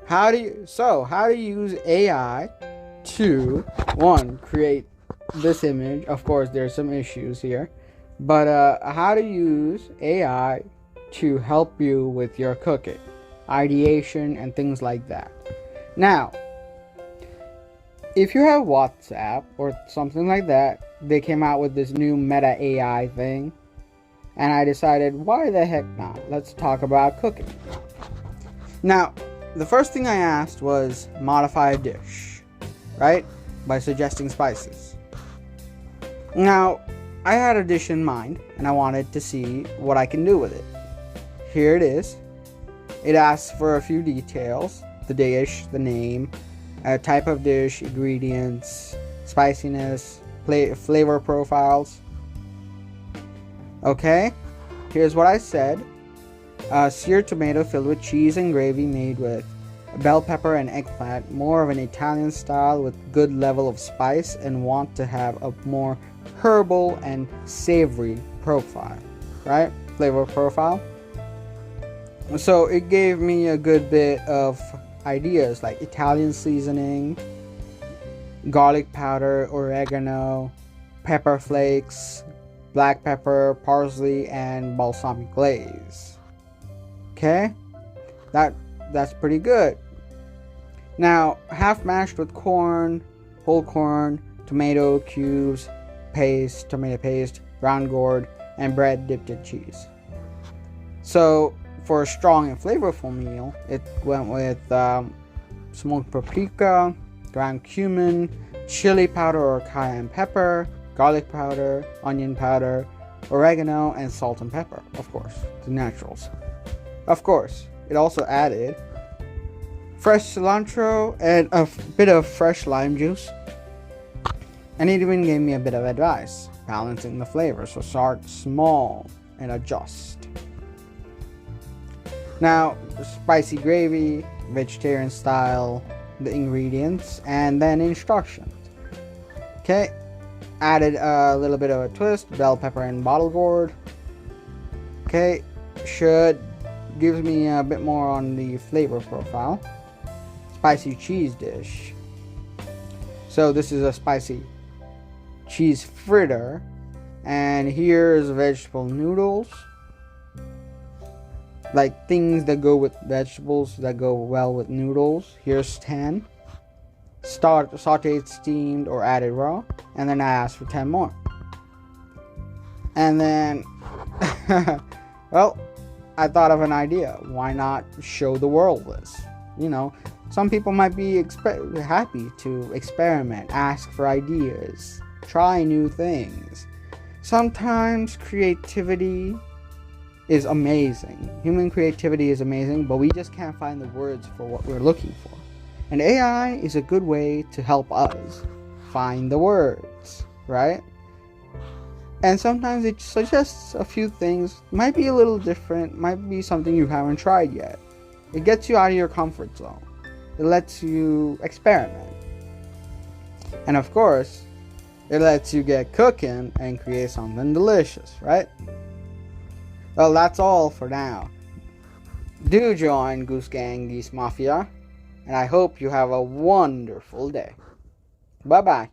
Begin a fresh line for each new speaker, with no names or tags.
how do you use AI to, one, create this image? Of course, there's some issues here, but how to use AI to help you with your cooking, ideation, and things like that. Now, if you have WhatsApp or something like that, they came out with this new Meta AI thing, and I decided, why the heck not? Let's talk about cooking. Now, the first thing I asked was modify a dish, right? By suggesting spices. Now, I had a dish in mind, and I wanted to see what I can do with it. Here it is. It asks for a few details: the dish, the name, type of dish, ingredients, spiciness, flavor profiles. Okay, here's what I said. Seared tomato filled with cheese and gravy made with bell pepper and eggplant, more of an Italian style with good level of spice, and want to have a more herbal and savory profile, right? Flavor profile. So it gave me a good bit of ideas like Italian seasoning, garlic powder, oregano, pepper flakes, black pepper, parsley, and balsamic glaze. Okay, that's pretty good. Now, half mashed with corn, whole corn, tomato cubes, tomato paste, ground gourd, and bread dipped in cheese. So for a strong and flavorful meal, it went with smoked paprika, ground cumin, chili powder or cayenne pepper, garlic powder, onion powder, oregano, and salt and pepper, of course, the naturals. Of course, it also added fresh cilantro and a bit of fresh lime juice. And it even gave me a bit of advice, balancing the flavors, so start small and adjust. Now, spicy gravy, vegetarian style, the ingredients, and then instructions. Okay, added a little bit of a twist, bell pepper and bottle gourd. Okay, gives me a bit more on the flavor profile. Spicy cheese dish. So this is a spicy cheese fritter, and here's vegetable noodles, like things that go with vegetables that go well with noodles. Here's 10. Sauteed, steamed, or added raw. And then I asked for 10 more. And then, well, I thought of an idea. Why not show the world this? You know, some people might be happy to experiment, ask for ideas, try new things. Sometimes creativity is amazing. Human creativity is amazing, but we just can't find the words for what we're looking for. And AI is a good way to help us find the words, right? And sometimes it suggests a few things, might be a little different, might be something you haven't tried yet. It gets you out of your comfort zone. It lets you experiment. And of course, it lets you get cooking and create something delicious, right? Well, that's all for now. Do join Goose Gang Geese Mafia, and I hope you have a wonderful day. Bye-bye.